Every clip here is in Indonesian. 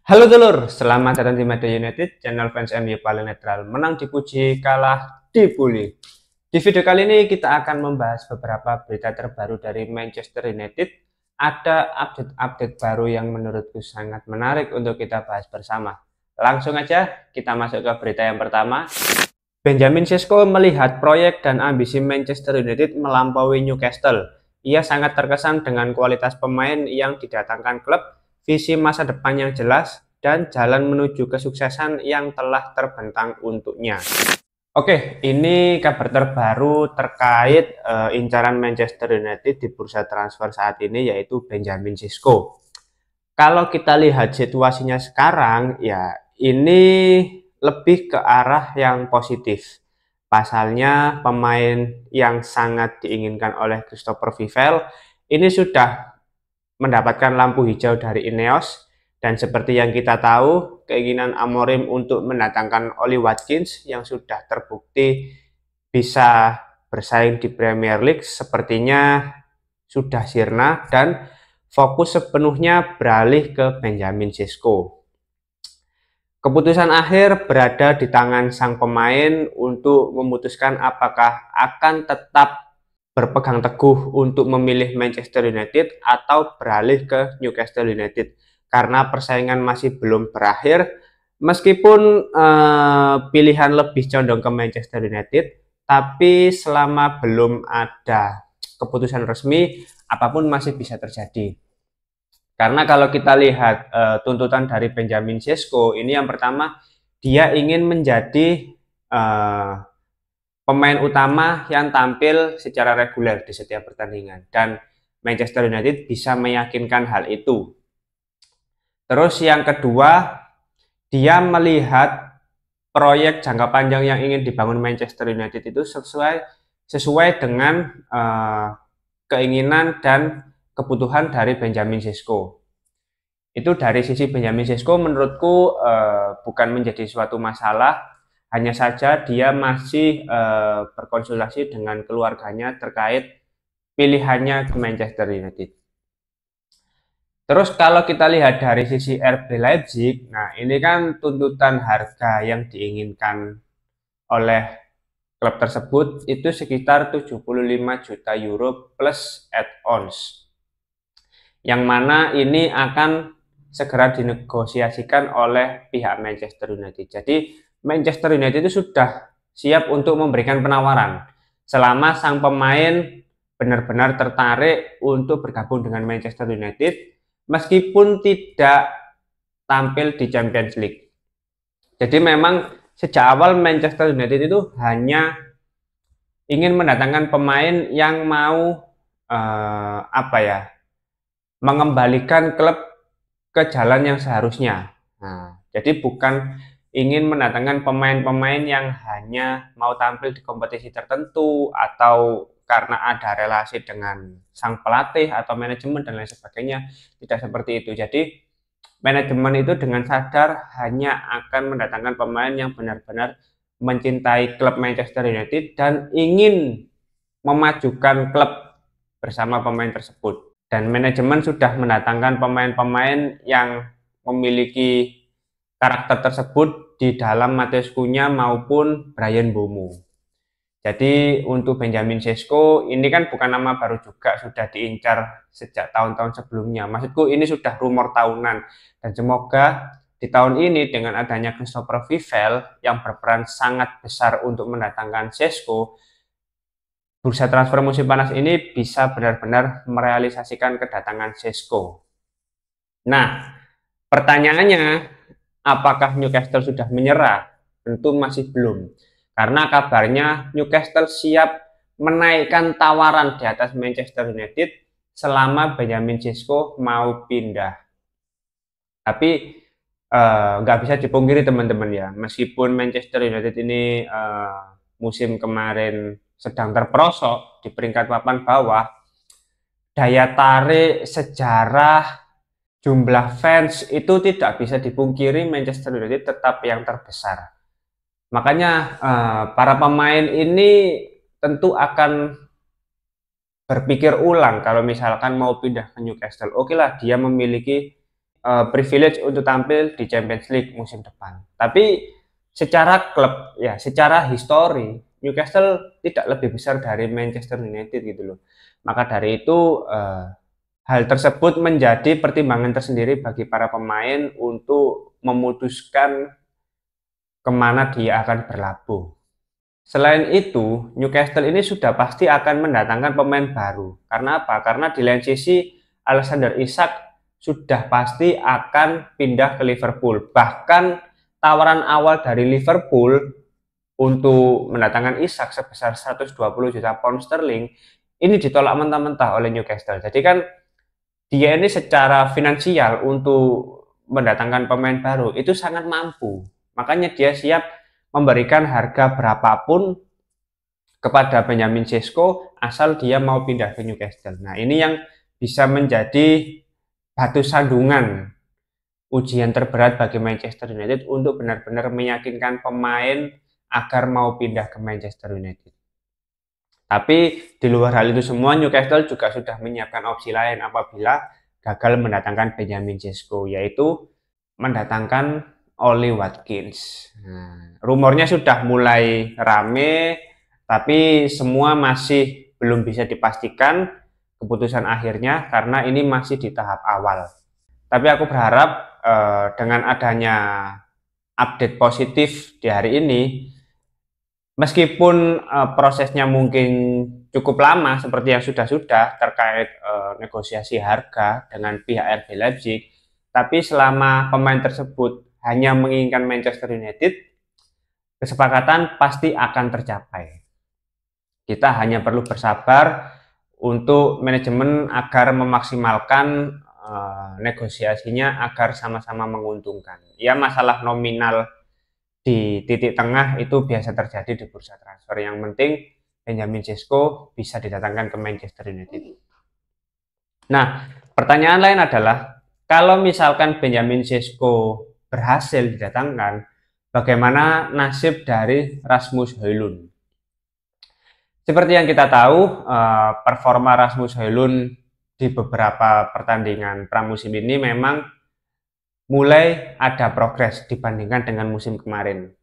Halo dulur, selamat datang di Media United, channel fans MU paling netral. Menang dipuji, kalah dibully. Di video kali ini kita akan membahas beberapa berita terbaru dari Manchester United. Ada update-update baru yang menurutku sangat menarik untuk kita bahas bersama. Langsung aja kita masuk ke berita yang pertama. Benjamin Sesko melihat proyek dan ambisi Manchester United melampaui Newcastle. Ia sangat terkesan dengan kualitas pemain yang didatangkan klub, visi masa depan yang jelas, dan jalan menuju kesuksesan yang telah terbentang untuknya. Oke, ini kabar terbaru terkait incaran Manchester United di bursa transfer saat ini, yaitu Benjamin Sesko. Kalau kita lihat situasinya sekarang, ya ini lebih ke arah yang positif. Pasalnya pemain yang sangat diinginkan oleh Christopher Vivell ini sudah mendapatkan lampu hijau dari Ineos, dan seperti yang kita tahu, keinginan Amorim untuk mendatangkan Oli Watkins yang sudah terbukti bisa bersaing di Premier League sepertinya sudah sirna dan fokus sepenuhnya beralih ke Benjamin Sesko. Keputusan akhir berada di tangan sang pemain untuk memutuskan apakah akan tetap berpegang teguh untuk memilih Manchester United atau beralih ke Newcastle United, karena persaingan masih belum berakhir. Meskipun pilihan lebih condong ke Manchester United, tapi selama belum ada keputusan resmi, apapun masih bisa terjadi. Karena kalau kita lihat tuntutan dari Benjamin Sesko, ini yang pertama, dia ingin menjadi pemain utama yang tampil secara reguler di setiap pertandingan, dan Manchester United bisa meyakinkan hal itu. Terus yang kedua, dia melihat proyek jangka panjang yang ingin dibangun Manchester United itu sesuai dengan keinginan dan kebutuhan dari Benjamin Sesko. Itu dari sisi Benjamin Sesko menurutku bukan menjadi suatu masalah, hanya saja dia masih berkonsultasi dengan keluarganya terkait pilihannya ke Manchester United. Terus kalau kita lihat dari sisi RB Leipzig, nah ini kan tuntutan harga yang diinginkan oleh klub tersebut itu sekitar 75 juta euro plus add-ons, yang mana ini akan segera dinegosiasikan oleh pihak Manchester United. Jadi Manchester United itu sudah siap untuk memberikan penawaran selama sang pemain benar-benar tertarik untuk bergabung dengan Manchester United meskipun tidak tampil di Champions League. Jadi memang sejak awal Manchester United itu hanya ingin mendatangkan pemain yang mau mengembalikan klub ke jalan yang seharusnya. Nah, jadi bukan ingin mendatangkan pemain-pemain yang hanya mau tampil di kompetisi tertentu atau karena ada relasi dengan sang pelatih atau manajemen dan lain sebagainya. Tidak seperti itu. Jadi manajemen itu dengan sadar hanya akan mendatangkan pemain yang benar-benar mencintai klub Manchester United dan ingin memajukan klub bersama pemain tersebut. Dan manajemen sudah mendatangkan pemain-pemain yang memiliki karakter tersebut di dalam Matheus Cunha maupun Bryan Mbeumo. Jadi untuk Benjamin Sesko ini kan bukan nama baru juga, sudah diincar sejak tahun-tahun sebelumnya. Maksudku ini sudah rumor tahunan, dan semoga di tahun ini dengan adanya Christopher Vivell yang berperan sangat besar untuk mendatangkan Sesko, bursa transfer musim panas ini bisa benar-benar merealisasikan kedatangan Sesko. Nah, pertanyaannya, apakah Newcastle sudah menyerah? Tentu masih belum. Karena kabarnya Newcastle siap menaikkan tawaran di atas Manchester United selama Benjamin Sesko mau pindah. Tapi nggak bisa dipungkiri teman-teman ya, meskipun Manchester United ini musim kemarin sedang terperosok di peringkat papan bawah, daya tarik sejarah jumlah fans itu tidak bisa dipungkiri, Manchester United tetap yang terbesar. Makanya para pemain ini tentu akan berpikir ulang kalau misalkan mau pindah ke Newcastle. Oke lah, dia memiliki privilege untuk tampil di Champions League musim depan. Tapi secara klub ya, secara histori Newcastle tidak lebih besar dari Manchester United gitu loh. Maka dari itu hal tersebut menjadi pertimbangan tersendiri bagi para pemain untuk memutuskan kemana dia akan berlabuh. Selain itu, Newcastle ini sudah pasti akan mendatangkan pemain baru. Karena apa? Karena di lain sisi, Alexander Isak sudah pasti akan pindah ke Liverpool. Bahkan tawaran awal dari Liverpool untuk mendatangkan Isak sebesar 120 juta pound sterling, ini ditolak mentah-mentah oleh Newcastle. Jadi kan dia ini secara finansial untuk mendatangkan pemain baru itu sangat mampu. Makanya dia siap memberikan harga berapapun kepada Benjamin Sesko asal dia mau pindah ke Newcastle. Nah, ini yang bisa menjadi batu sandungan ujian terberat bagi Manchester United untuk benar-benar meyakinkan pemain agar mau pindah ke Manchester United. Tapi di luar hal itu semua, Newcastle juga sudah menyiapkan opsi lain apabila gagal mendatangkan Benjamin Sesko, yaitu mendatangkan Ollie Watkins. Nah, rumornya sudah mulai rame, tapi semua masih belum bisa dipastikan keputusan akhirnya karena ini masih di tahap awal. Tapi aku berharap dengan adanya update positif di hari ini, meskipun prosesnya mungkin cukup lama seperti yang sudah-sudah terkait negosiasi harga dengan pihak RB Leipzig, tapi selama pemain tersebut hanya menginginkan Manchester United, kesepakatan pasti akan tercapai. Kita hanya perlu bersabar untuk manajemen agar memaksimalkan negosiasinya agar sama-sama menguntungkan. Ya, masalah nominal di titik tengah itu biasa terjadi di bursa transfer. Yang penting Benjamin Sesko bisa didatangkan ke Manchester United. Nah, pertanyaan lain adalah kalau misalkan Benjamin Sesko berhasil didatangkan, bagaimana nasib dari Rasmus Højlund? Seperti yang kita tahu, performa Rasmus Højlund di beberapa pertandingan pramusim ini memang mulai ada progres dibandingkan dengan musim kemarin.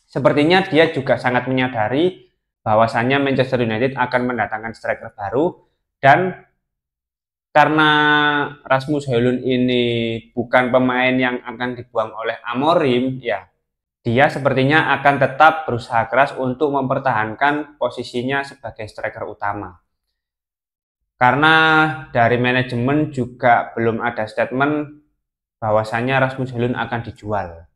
Sepertinya dia juga sangat menyadari bahwasannya Manchester United akan mendatangkan striker baru, dan karena Rasmus Højlund ini bukan pemain yang akan dibuang oleh Amorim, ya dia sepertinya akan tetap berusaha keras untuk mempertahankan posisinya sebagai striker utama. Karena dari manajemen juga belum ada statement bahwasannya Rasmus Højlund akan dijual.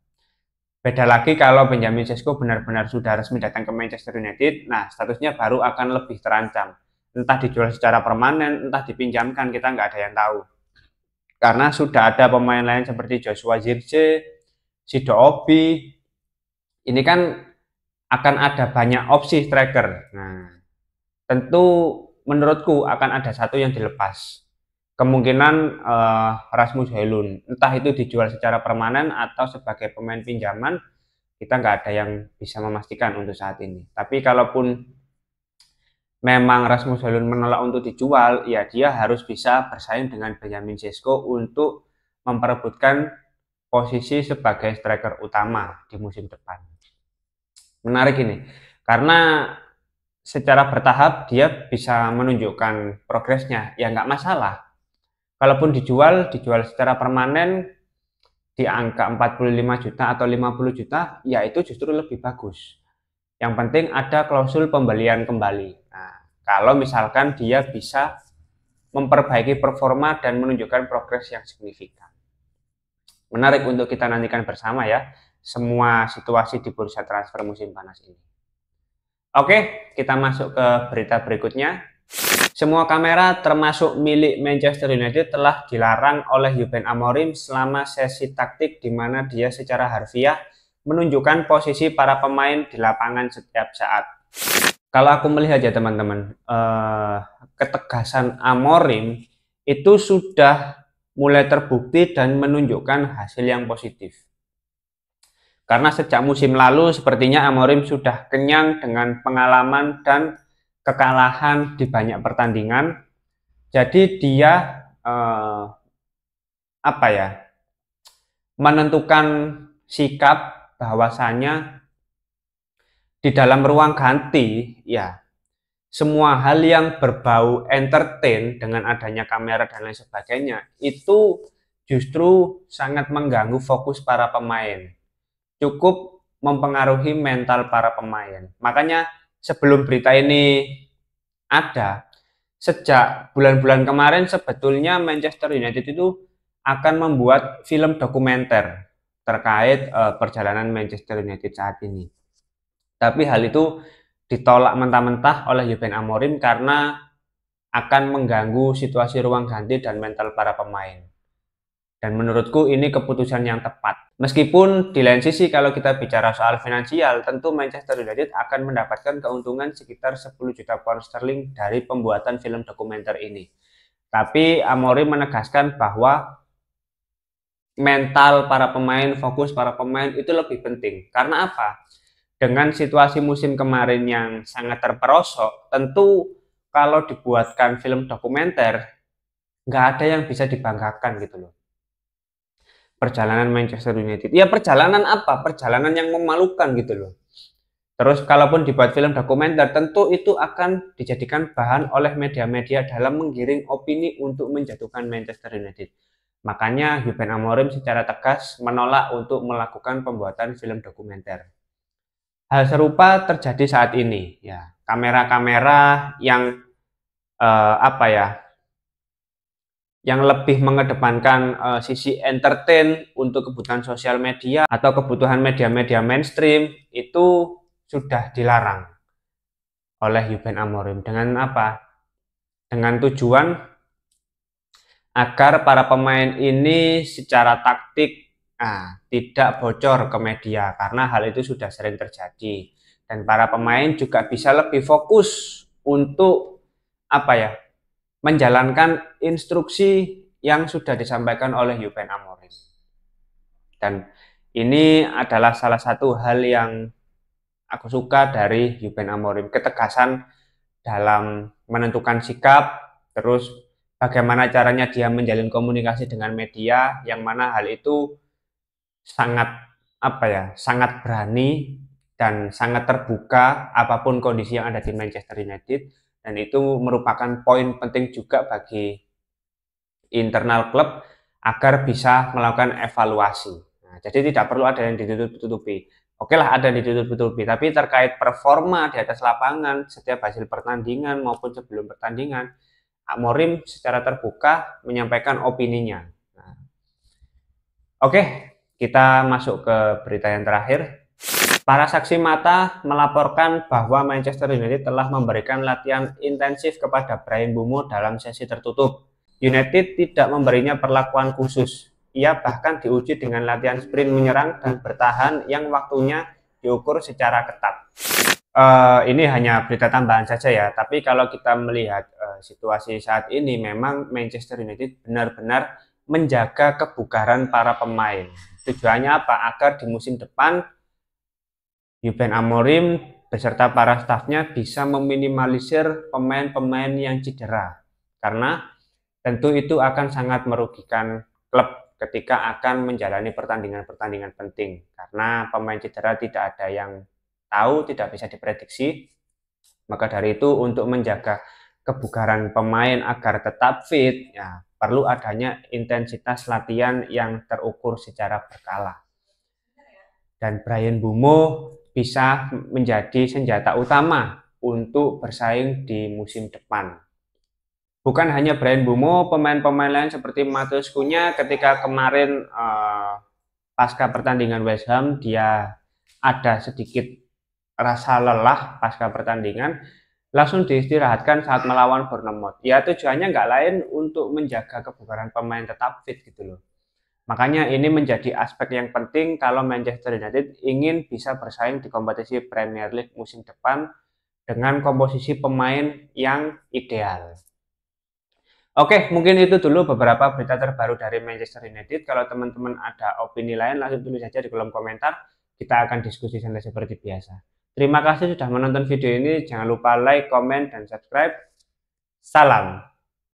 Beda lagi kalau Benjamin Sesko benar-benar sudah resmi datang ke Manchester United, nah statusnya baru akan lebih terancam. Entah dijual secara permanen, entah dipinjamkan, kita nggak ada yang tahu. Karena sudah ada pemain lain seperti Joshua Zirkzee, Sido Obi, ini kan akan ada banyak opsi striker. Nah, tentu menurutku akan ada satu yang dilepas. Kemungkinan Rasmus Højlund, entah itu dijual secara permanen atau sebagai pemain pinjaman, kita nggak ada yang bisa memastikan untuk saat ini. Tapi kalaupun memang Rasmus Højlund menolak untuk dijual, ya dia harus bisa bersaing dengan Benjamin Sesko untuk memperebutkan posisi sebagai striker utama di musim depan. Menarik ini, karena secara bertahap dia bisa menunjukkan progresnya, ya nggak masalah. Kalaupun dijual secara permanen di angka 45 juta atau 50 juta, ya itu justru lebih bagus. Yang penting ada klausul pembelian kembali. Nah, kalau misalkan dia bisa memperbaiki performa dan menunjukkan progres yang signifikan. Menarik untuk kita nantikan bersama ya, semua situasi di bursa transfer musim panas ini. Oke, kita masuk ke berita berikutnya. Semua kamera termasuk milik Manchester United telah dilarang oleh Ruben Amorim selama sesi taktik di mana dia secara harfiah menunjukkan posisi para pemain di lapangan setiap saat. Kalau aku melihat ya teman-teman, ketegasan Amorim itu sudah mulai terbukti dan menunjukkan hasil yang positif. Karena sejak musim lalu sepertinya Amorim sudah kenyang dengan pengalaman dan kekalahan di banyak pertandingan. Jadi dia apa ya, menentukan sikap bahwasanya di dalam ruang ganti ya semua hal yang berbau entertain dengan adanya kamera dan lain sebagainya itu justru sangat mengganggu fokus para pemain, cukup mempengaruhi mental para pemain. Makanya sebelum berita ini ada, sejak bulan-bulan kemarin sebetulnya Manchester United itu akan membuat film dokumenter terkait perjalanan Manchester United saat ini. Tapi hal itu ditolak mentah-mentah oleh Ruben Amorim karena akan mengganggu situasi ruang ganti dan mental para pemain. Dan menurutku ini keputusan yang tepat. Meskipun di lain sisi kalau kita bicara soal finansial, tentu Manchester United akan mendapatkan keuntungan sekitar 10 juta pound sterling dari pembuatan film dokumenter ini. Tapi Amorim menegaskan bahwa mental para pemain, fokus para pemain itu lebih penting. Karena apa? Dengan situasi musim kemarin yang sangat terperosok, tentu kalau dibuatkan film dokumenter, nggak ada yang bisa dibanggakan gitu loh. Perjalanan Manchester United. Ya perjalanan apa? Perjalanan yang memalukan gitu loh. Terus kalaupun dibuat film dokumenter, tentu itu akan dijadikan bahan oleh media-media dalam menggiring opini untuk menjatuhkan Manchester United. Makanya Ruben Amorim secara tegas menolak untuk melakukan pembuatan film dokumenter. Hal serupa terjadi saat ini ya. Kamera-kamera yang apa ya? Yang lebih mengedepankan sisi entertain untuk kebutuhan sosial media atau kebutuhan media-media mainstream itu sudah dilarang oleh Ruben Amorim. Dengan apa? Dengan tujuan agar para pemain ini secara taktik tidak bocor ke media, karena hal itu sudah sering terjadi. Dan para pemain juga bisa lebih fokus untuk apa ya? Menjalankan instruksi yang sudah disampaikan oleh Ruben Amorim. Dan ini adalah salah satu hal yang aku suka dari Ruben Amorim, ketegasan dalam menentukan sikap, terus bagaimana caranya dia menjalin komunikasi dengan media, yang mana hal itu sangat apa ya, sangat berani dan sangat terbuka apapun kondisi yang ada di Manchester United. Dan itu merupakan poin penting juga bagi internal klub agar bisa melakukan evaluasi. Nah, jadi tidak perlu ada yang ditutup-tutupi. Oke lah ada yang ditutup-tutupi, tapi terkait performa di atas lapangan, setiap hasil pertandingan maupun sebelum pertandingan, Amorim secara terbuka menyampaikan opininya. Nah, oke, kita masuk ke berita yang terakhir. Para saksi mata melaporkan bahwa Manchester United telah memberikan latihan intensif kepada Bryan Mbeumo dalam sesi tertutup. United tidak memberinya perlakuan khusus. Ia bahkan diuji dengan latihan sprint menyerang dan bertahan yang waktunya diukur secara ketat. Ini hanya berita tambahan saja ya, tapi kalau kita melihat situasi saat ini, memang Manchester United benar-benar menjaga kebugaran para pemain. Tujuannya apa? Agar di musim depan Ruben Amorim beserta para stafnya bisa meminimalisir pemain-pemain yang cedera, karena tentu itu akan sangat merugikan klub ketika akan menjalani pertandingan-pertandingan penting, karena pemain cedera tidak ada yang tahu, tidak bisa diprediksi. Maka dari itu untuk menjaga kebugaran pemain agar tetap fit ya perlu adanya intensitas latihan yang terukur secara berkala. Dan Bryan Mbeumo bisa menjadi senjata utama untuk bersaing di musim depan. Bukan hanya Bryan Mbeumo, pemain-pemain lain seperti Matheus Cunha ketika kemarin pasca pertandingan West Ham dia ada sedikit rasa lelah pasca pertandingan, langsung diistirahatkan saat melawan Bournemouth. Ya tujuannya nggak lain untuk menjaga kebugaran pemain tetap fit gitu loh. Makanya ini menjadi aspek yang penting kalau Manchester United ingin bisa bersaing di kompetisi Premier League musim depan dengan komposisi pemain yang ideal. Oke, mungkin itu dulu beberapa berita terbaru dari Manchester United. Kalau teman-teman ada opini lain, langsung tulis saja di kolom komentar. Kita akan diskusi santai seperti biasa. Terima kasih sudah menonton video ini. Jangan lupa like, komen, dan subscribe. Salam.